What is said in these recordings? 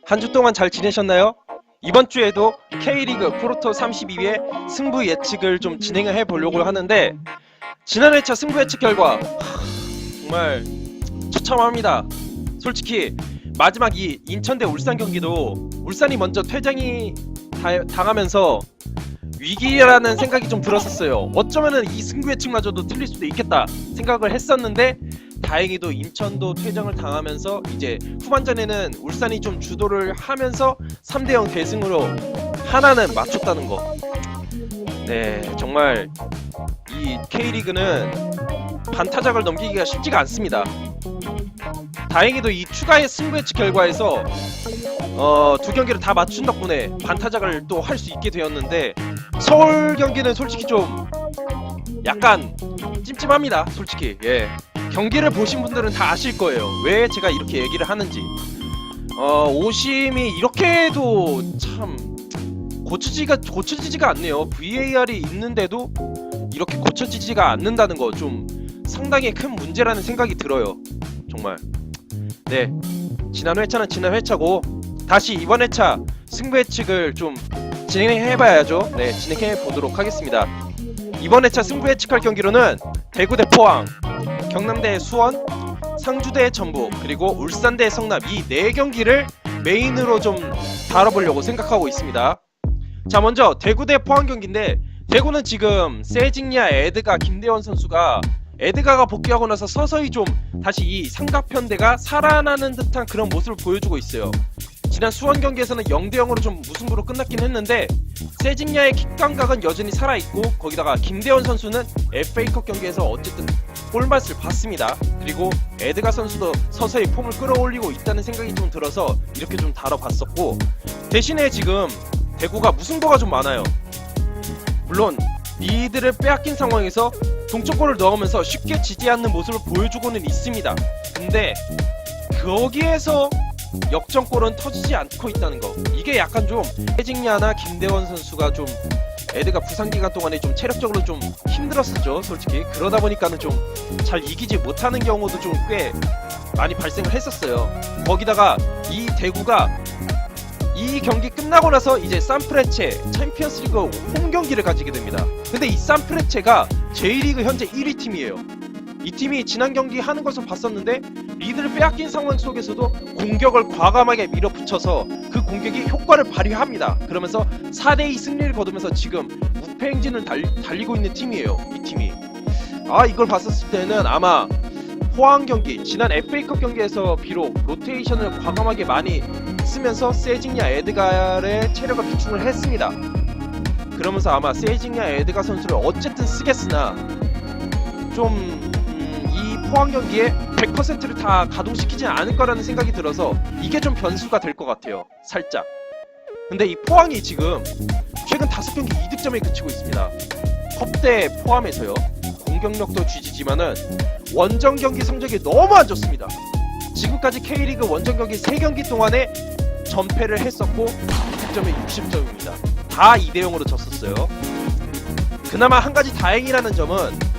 한 주 동안 잘 지내셨나요? 이번 주에도 K리그 프로토 32회 승부 예측을 좀 진행을 해보려고 하는데, 지난 회차 승부 예측 결과 정말 처참합니다. 솔직히 마지막 이 인천 대 울산 경기도 울산이 먼저 퇴장이 당하면서 위기라는 생각이 좀 들었었어요. 어쩌면은 이 승부 예측마저도 틀릴 수도 있겠다 생각을 했었는데, 다행히도 인천도 퇴장을 당하면서 이제 후반전에는 울산이 좀 주도를 하면서 3대0 대승으로 하나는 맞췄다는 거. 네, 정말 이 K리그는 반타작을 넘기기가 쉽지가 않습니다. 다행히도 이 추가의 승부 예측 결과에서 두 경기를 다 맞춘 덕분에 반타작을 또 할 수 있게 되었는데, 서울 경기는 솔직히 좀 약간 찜찜합니다. 솔직히 경기를 보신 분들은 다 아실 거예요, 왜 제가 이렇게 얘기를 하는지. 오심이 이렇게도 참 고쳐지지가 않네요. VAR이 있는데도 이렇게 고쳐지지가 않는다는 거 좀 상당히 큰 문제라는 생각이 들어요, 정말. 네, 지난 회차는 지난 회차고 다시 이번 회차 승부 예측을 좀 진행해봐야죠. 네, 진행해보도록 하겠습니다. 이번 회차 승부 예측할 경기로는 대구 대 포항, 경남 대 수원, 상주 대 전북, 그리고 울산 대 성남, 이 4경기를 메인으로 좀 다뤄보려고 생각하고 있습니다. 자, 먼저 대구 대 포항 경기인데, 대구는 지금 세징야, 에드가, 김대원 선수가 에드가가 복귀하고 나서 서서히 좀 다시 이 삼각편대가 살아나는 듯한 그런 모습을 보여주고 있어요. 지난 수원 경기에서는 0대0으로 좀 무승부로 끝났긴 했는데, 세징야의 킥감각은 여전히 살아있고, 거기다가 김대원 선수는 FA컵 경기에서 어쨌든 골맛을 봤습니다. 그리고 에드가 선수도 서서히 폼을 끌어올리고 있다는 생각이 좀 들어서 이렇게 좀 다뤄봤었고, 대신에 지금 대구가 무승부가 좀 많아요. 물론 리드를 빼앗긴 상황에서 동점골을 넣으면서 쉽게 지지 않는 모습을 보여주고는 있습니다. 근데 거기에서 역전골은 터지지 않고 있다는 거, 이게 약간 좀 해징야나 김대원 선수가 좀 에드가 부상 기간 동안에 좀 체력적으로 좀 힘들었었죠, 솔직히. 그러다 보니까는 좀 잘 이기지 못하는 경우도 좀 꽤 많이 발생을 했었어요. 거기다가 이 대구가 이 경기 끝나고 나서 이제 산프레체 챔피언스리그 홈 경기를 가지게 됩니다. 근데 이 산프레체가 J리그 현재 1위 팀이에요. 이 팀이 지난 경기 하는 것을 봤었는데, 리드를 빼앗긴 상황 속에서도 공격을 과감하게 밀어붙여서 그 공격이 효과를 발휘합니다. 그러면서 4대2 승리를 거두면서 지금 무패 행진을 달리고 있는 팀이에요, 이 팀이. 이걸 봤었을 때는 아마 포항 경기, 지난 FA컵 경기에서 비록 로테이션을 과감하게 많이 쓰면서 세징야, 에드가의 체력을 비축을 했습니다. 그러면서 아마 세징야, 에드가 선수를 어쨌든 쓰겠으나 좀 이 포항 경기에 100%를 다 가동시키지 않을 거라는 생각이 들어서 이게 좀 변수가 될 것 같아요, 살짝. 근데 이 포항이 지금 최근 5경기 2득점에 그치고 있습니다. 컵대 포함해서요. 공격력도 쥐지지만은 원정 경기 성적이 너무 안 좋습니다. 지금까지 K리그 원정 경기 3경기 동안에 전패를 했었고 득점이 60점입니다. 다 2대0으로 졌었어요. 그나마 한 가지 다행이라는 점은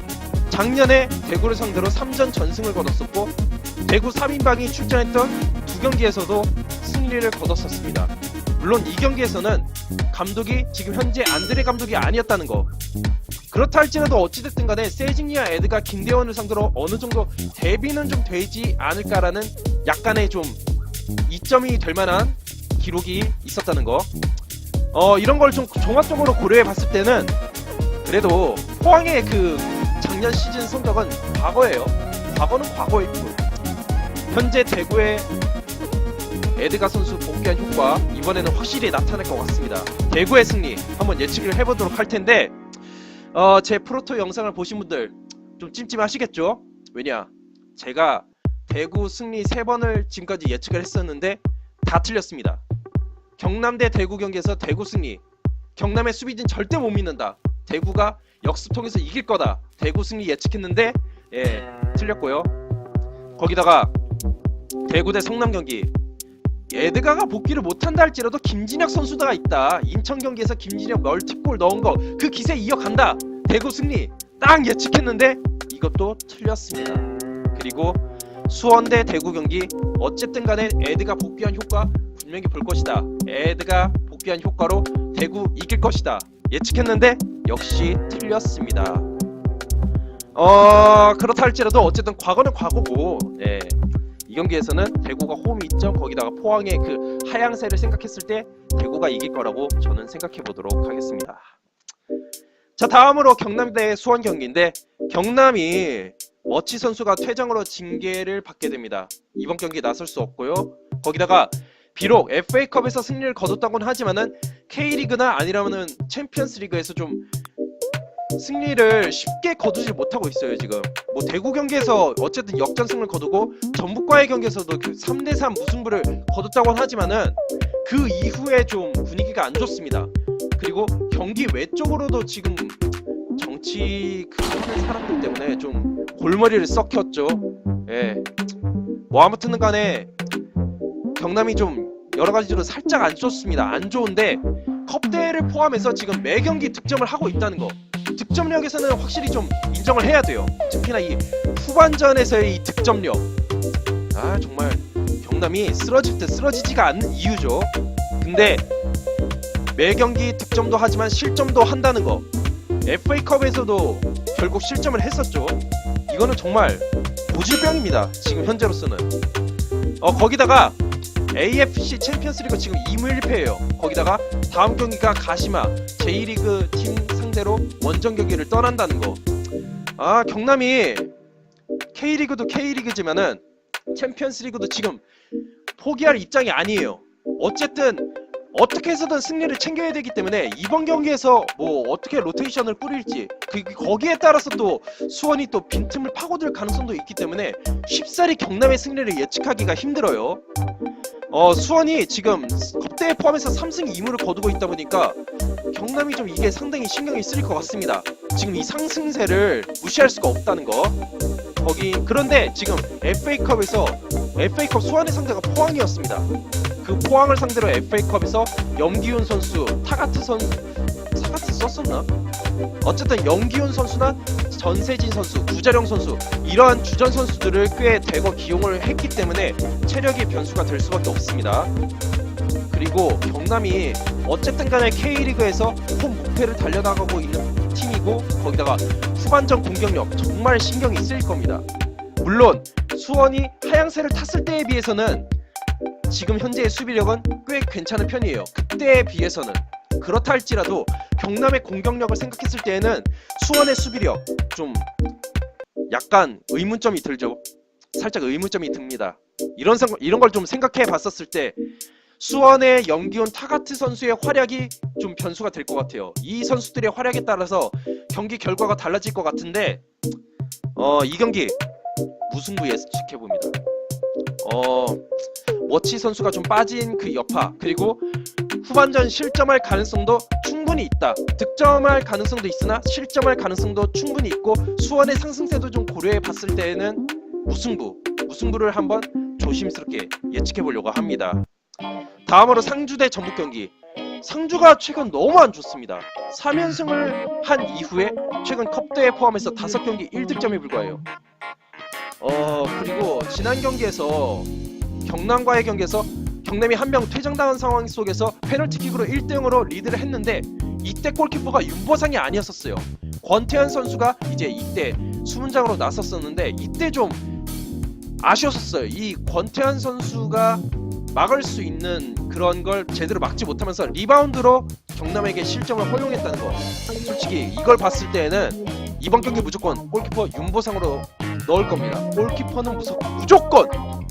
작년에 대구를 상대로 3전 전승을 거뒀었고, 대구 3인방이 출전했던 2경기에서도 승리를 거뒀었습니다. 물론 이 경기에서는 감독이 지금 현재 안드레 감독이 아니었다는 거. 그렇다 할지라도 어찌됐든 간에 세징야, 에드가, 김대원을 상대로 어느 정도 대비는 좀 되지 않을까라는 약간의 좀 이점이 될 만한 기록이 있었다는 거. 이런 걸 좀 종합적으로 고려해 봤을 때는 그래도 포항의 그 작년 시즌 성적은 과거예요. 과거는 과거이고, 현재 대구의 에드가 선수 복귀한 효과 이번에는 확실히 나타날 것 같습니다. 대구의 승리 한번 예측을 해보도록 할 텐데, 제 프로토 영상을 보신 분들 좀 찜찜하시겠죠? 왜냐, 제가 대구 승리 3번을 지금까지 예측을 했었는데 다 틀렸습니다. 경남 대 대구 경기에서 대구 승리, 경남의 수비진 절대 못 믿는다, 대구가 역습 통해서 이길 거다, 대구 승리 예측했는데 틀렸고요. 거기다가 대구 대 성남 경기, 에드가가 복귀를 못한다 할지라도 김진혁 선수가 있다, 인천 경기에서 김진혁 멀티골 넣은 거 그 기세 이어간다, 대구 승리 딱 예측했는데 이것도 틀렸습니다. 그리고 수원 대 대구 경기, 어쨌든 간에 에드가 복귀한 효과 경기 볼 것이다. 에드가 복귀한 효과로 대구 이길 것이다. 예측했는데 역시 틀렸습니다. 그렇다 할지라도 어쨌든 과거는 과거고, 네. 이 경기에서는 대구가 홈 이점, 거기다가 포항의 그 하향세를 생각했을 때 대구가 이길 거라고 저는 생각해 보도록 하겠습니다. 자, 다음으로 경남 대 수원 경기인데, 경남이 워치 선수가 퇴장으로 징계를 받게 됩니다. 이번 경기에 나설 수 없고요. 거기다가 비록 FA컵에서 승리를 거뒀다고는 하지만은 K리그나 아니라면은 챔피언스 리그에서 좀 승리를 쉽게 거두지 못하고 있어요. 지금 뭐 대구 경기에서 어쨌든 역전승을 거두고 전북과의 경기에서도 그 3대3 무승부를 거뒀다고는 하지만은 그 이후에 좀 분위기가 안 좋습니다. 그리고 경기 외적으로도 지금 정치 그 하는 사람들 때문에 좀 골머리를 썩혔죠. 예. 뭐 아무튼 간에 경남이 좀 여러 가지로 살짝 안 좋습니다. 안 좋은데 컵대회를 포함해서 지금 매 경기 득점을 하고 있다는 거, 득점력에서는 확실히 좀 인정을 해야 돼요. 특히나 이 후반전에서의 이 득점력, 정말 경남이 쓰러질 때 쓰러지지가 않는 이유죠. 근데 매 경기 득점도 하지만 실점도 한다는 거, FA컵에서도 결국 실점을 했었죠. 이거는 정말 고질병입니다. 지금 현재로서는. 거기다가 AFC 챔피언스리그 지금 2무 1패예요. 거기다가 다음 경기가 가시마 J리그 팀 상대로 원정 경기를 떠난다는 거. 경남이 K리그도 K리그지만은 챔피언스리그도 지금 포기할 입장이 아니에요. 어쨌든 어떻게 해서든 승리를 챙겨야 되기 때문에 이번 경기에서 뭐 어떻게 로테이션을 뿌릴지 거기에 따라서 또 수원이 또 빈틈을 파고들 가능성도 있기 때문에 쉽사리 경남의 승리를 예측하기가 힘들어요. 수원이 지금 컵대회 포함해서 3승 2무를 거두고 있다 보니까 경남이 좀 이게 상당히 신경이 쓰일 것 같습니다. 지금 이 상승세를 무시할 수가 없다는 거. 그런데 지금 FA컵 수원의 상대가 포항이었습니다. 그 포항을 상대로 FA컵에서 염기훈 선수, 사가트 썼었나? 어쨌든 염기훈 선수나 전세진 선수, 구자령 선수, 이러한 주전 선수들을 꽤 대거 기용을 했기 때문에 체력이 변수가 될 수밖에 없습니다. 그리고 경남이 어쨌든 간에 K리그에서 홈 목표를 달려나가고 있는 팀이고, 거기다가 후반전 공격력 정말 신경이 쓰일 겁니다. 물론 수원이 하향세를 탔을 때에 비해서는 지금 현재의 수비력은 꽤 괜찮은 편이에요. 그때에 비해서는. 그렇다 할지라도 경남의 공격력을 생각했을 때에는 수원의 수비력 좀 약간 의문점이 들죠. 살짝 의문점이 듭니다. 이런 걸 좀 생각해 봤었을 때 수원의 염기훈, 타가트 선수의 활약이 좀 변수가 될 것 같아요. 이 선수들의 활약에 따라서 경기 결과가 달라질 것 같은데, 이 경기 무승부 예측해봅니다. 워치 선수가 좀 빠진 그 여파, 그리고 후반전 실점할 가능성도 충분히 있다. 득점할 가능성도 있으나 실점할 가능성도 충분히 있고, 수원의 상승세도 좀 고려해 봤을 때에는 무승부를 한번 조심스럽게 예측해 보려고 합니다. 다음으로 상주 대 전북 경기. 상주가 최근 너무 안 좋습니다. 3연승을 한 이후에 최근 컵대회 포함해서 5경기 1득점에 불과해요. 그리고 지난 경기에서 경남과의 경기에서 경남이 한 명 퇴장당한 상황 속에서 페널티킥으로 1대0으로 리드를 했는데, 이때 골키퍼가 윤보상이 아니었었어요. 권태현 선수가 이제 이때 수문장으로 나섰었는데 이때 좀 아쉬웠었어요. 이 권태현 선수가 막을 수 있는 그런 걸 제대로 막지 못하면서 리바운드로 경남에게 실점을 허용했다는 거. 솔직히 이걸 봤을 때에는 이번 경기 무조건 골키퍼 윤보상으로 넣을 겁니다. 골키퍼는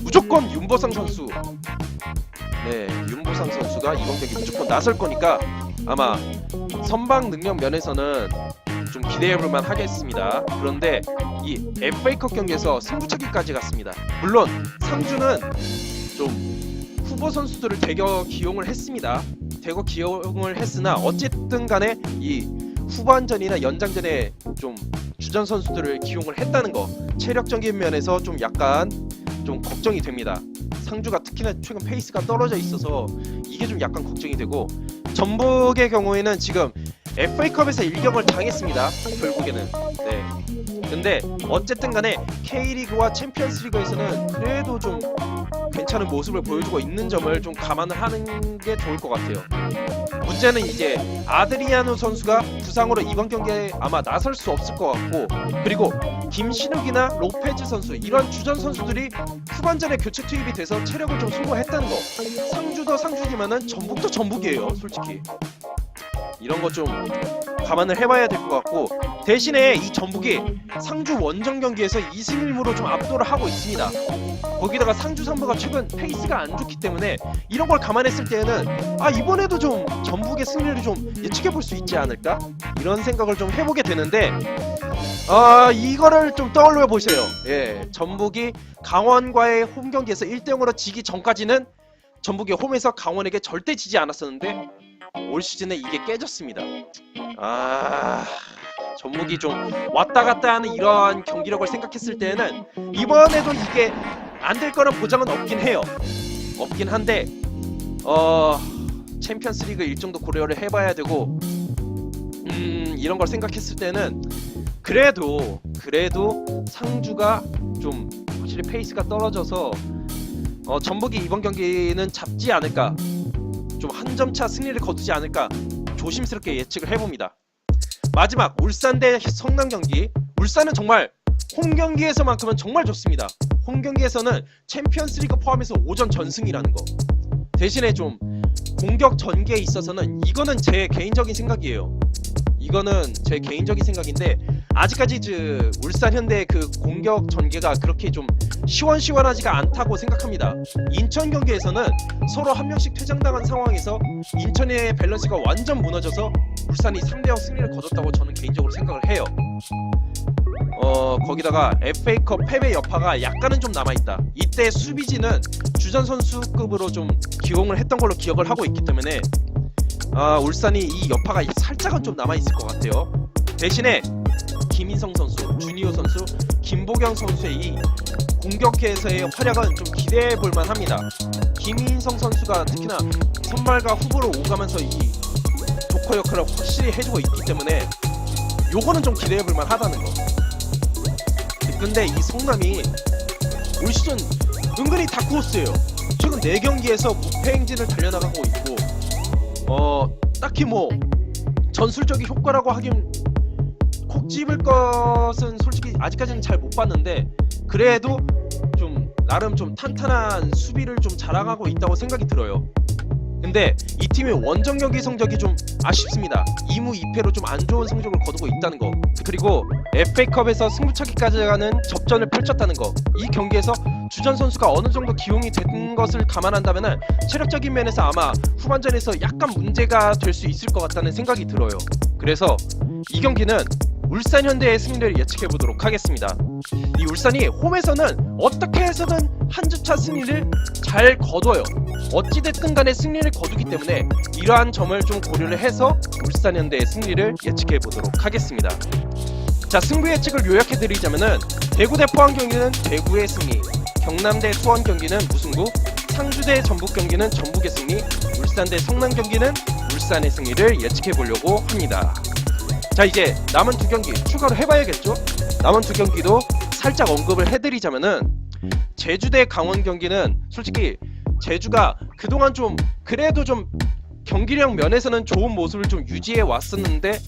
무조건 윤보상 선수. 네, 윤보상 선수가 이번 경기 무조건 나설 거니까 아마 선방 능력 면에서는 좀 기대해볼만 하겠습니다. 그런데 이 FA컵 경기에서 승부차기까지 갔습니다. 물론 상주는 좀 후보 선수들을 대거 기용을 했습니다. 대거 기용을 했으나 어쨌든 간에 이 후반전이나 연장전에 좀 주전 선수들을 기용을 했다는 거, 체력적인 면에서 좀 약간 좀 걱정이 됩니다. 상주가 특히나 최근 페이스가 떨어져 있어서 이게 좀 약간 걱정이 되고, 전북의 경우에는 지금 FA컵에서 일격을 당했습니다. 결국에는. 네. 근데 어쨌든 간에 K리그와 챔피언스리그에서는 그래도 좀 괜찮은 모습을 보여주고 있는 점을 좀 감안을 하는 게 좋을 것 같아요. 문제는 이제 아드리아노 선수가 부상으로 이번 경기에 아마 나설 수 없을 것 같고, 그리고 김신욱이나 로페즈 선수 이런 주전 선수들이 후반전에 교체 투입이 돼서 체력을 좀 소모했다는 거. 상주도 상주지만은 전북도 전북이에요, 솔직히. 이런 거 좀 감안을 해봐야 될 것 같고, 대신에 이 전북이 상주 원정 경기에서 2승 1무로 좀 압도를 하고 있습니다. 거기다가 상주 선수가 최근 페이스가 안 좋기 때문에 이런 걸 감안했을 때에는 이번에도 좀 전북의 승리를 좀 예측해볼 수 있지 않을까? 이런 생각을 좀 해보게 되는데, 이거를 좀 떠올려 보세요. 예, 전북이 강원과의 홈 경기에서 1대0으로 지기 전까지는 전북이 홈에서 강원에게 절대 지지 않았었는데 올 시즌에 이게 깨졌습니다. 전북이 좀 왔다 갔다 하는 이러한 경기력을 생각했을 때는 이번에도 이게 안 될 거란 보장은 없긴 해요. 없긴 한데 챔피언스리그 일정도 고려를 해봐야 되고, 이런 걸 생각했을 때는 그래도 상주가 좀 확실히 페이스가 떨어져서 전북이 이번 경기는 잡지 않을까, 좀 한 점차 승리를 거두지 않을까 조심스럽게 예측을 해봅니다. 마지막 울산 대 성남 경기. 울산은 정말 홈 경기에서만큼은 정말 좋습니다. 홈 경기에서는 챔피언스리그 포함해서 오전 전승이라는 거. 대신에 좀 공격 전개에 있어서는 이거는 제 개인적인 생각이에요. 이거는 제 개인적인 생각인데 아직까지 울산 현대의 그 공격 전개가 그렇게 좀 시원시원하지가 않다고 생각합니다. 인천 경기에서는 서로 한 명씩 퇴장당한 상황에서 인천의 밸런스가 완전 무너져서 울산이 3대0 승리를 거뒀다고 저는 개인적으로 생각을 해요. 거기다가 FA컵 패배 여파가 약간은 좀 남아있다. 이때 수비진은 주전 선수급으로 좀 기용을 했던 걸로 기억을 하고 있기 때문에 울산이 이 여파가 살짝은 좀 남아있을 것 같아요. 대신에 김인성 선수, 주니오 선수, 김보경 선수의 이 공격에서의 활약은 좀 기대해볼만 합니다. 김인성 선수가 특히나 선발과 후보로 오가면서 이 조커 역할을 확실히 해주고 있기 때문에 요거는 좀 기대해볼만 하다는 거. 근데 이 성남이 올 시즌 은근히 다크호스예요. 최근 4경기에서 무패 행진을 달려나가고 있고, 딱히 뭐 전술적인 효과라고 하긴 콕 집을 것은 솔직히 아직까지는 잘 못 봤는데, 그래도 좀 나름 좀 탄탄한 수비를 좀 자랑하고 있다고 생각이 들어요. 근데 이 팀의 원정 경기 성적이 좀 아쉽습니다. 2무 2패로 좀 안 좋은 성적을 거두고 있다는 거. 그리고 FA컵에서 승부차기까지 가는 접전을 펼쳤다는 거. 이 경기에서 주전 선수가 어느 정도 기용이 된 것을 감안한다면 체력적인 면에서 아마 후반전에서 약간 문제가 될 수 있을 것 같다는 생각이 들어요. 그래서 이 경기는 울산 현대의 승리를 예측해 보도록 하겠습니다. 이 울산이 홈에서는 어떻게 해서든 한 주차 승리를 잘 거둬요. 어찌됐든 간에 승리를 거두기 때문에 이러한 점을 좀 고려를 해서 울산 현대의 승리를 예측해 보도록 하겠습니다. 자, 승부 예측을 요약해 드리자면은 대구 대 포항 경기는 대구의 승리, 경남 대 수원 경기는 무승부, 상주 대 전북 경기는 전북의 승리, 울산 대 성남 경기는 울산의 승리를 예측해 보려고 합니다. 자, 이제 남은 2경기 추가로 해봐야겠죠? 남은 2경기도 살짝 언급을 해드리자면은 제주 대 강원 경기는 솔직히 제주가 그동안 좀 그래도 좀 경기력 면에서는 좋은 모습을 좀 유지해 왔었는데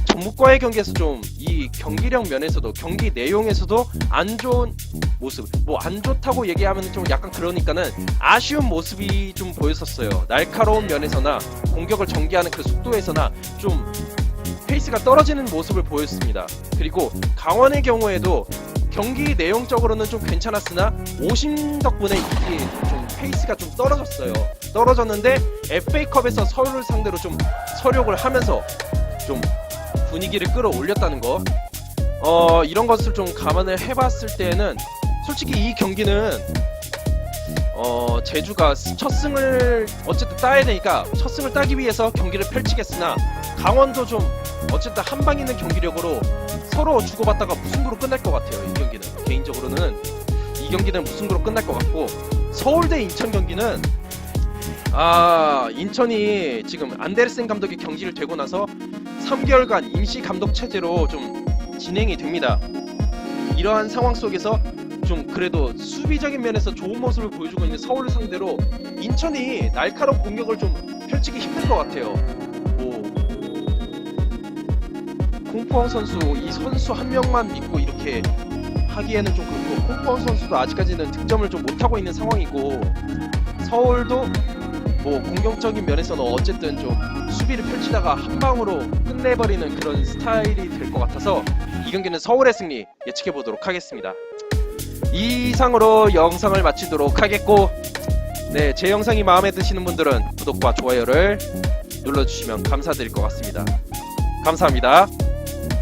전북과의 경기에서 좀 이 경기력 면에서도 경기 내용에서도 안 좋은 모습, 뭐 안 좋다고 얘기하면 좀 약간 그러니까는 아쉬운 모습이 좀 보였었어요. 날카로운 면에서나 공격을 전개하는 그 속도에서나 좀 페이스가 떨어지는 모습을 보였습니다. 그리고 강원의 경우에도 경기 내용적으로는 좀 괜찮았으나 오심 덕분에 이게 좀 페이스가 좀 떨어졌는데 FA컵에서 서울을 상대로 좀 서력을 하면서 좀 분위기를 끌어올렸다는 거. 이런 것을 좀 감안을 해봤을 때는 솔직히 이 경기는 제주가 첫 승을 어쨌든 따야 되니까 첫 승을 따기 위해서 경기를 펼치겠으나 강원도 좀 어쨌든 한방 있는 경기력으로 서로 주고받다가 무승부로 끝날 것 같아요. 이 경기는 개인적으로는 이 경기는 무승부로 끝날 것 같고, 서울대 인천 경기는 인천이 지금 안데르센 감독이 경질을 되고 나서 3개월간 임시 감독 체제로 좀 진행이 됩니다. 이러한 상황 속에서 좀 그래도 수비적인 면에서 좋은 모습을 보여주고 있는 서울을 상대로 인천이 날카로운 공격을 좀 펼치기 힘든 것 같아요. 뭐 콩포항 선수 이 선수 한 명만 믿고 이렇게 하기에는 좀 그렇고 콩포항 선수도 아직까지는 득점을 좀 못하고 있는 상황이고 서울도 뭐 공격적인 면에서는 어쨌든 좀 수비를 펼치다가 한 방으로 끝내버리는 그런 스타일이 될 것 같아서 이 경기는 서울의 승리 예측해 보도록 하겠습니다. 이상으로 영상을 마치도록 하겠고, 네, 제 영상이 마음에 드시는 분들은 구독과 좋아요를 눌러주시면 감사드릴 것 같습니다. 감사합니다.